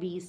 20،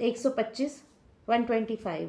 125، 125.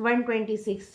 126.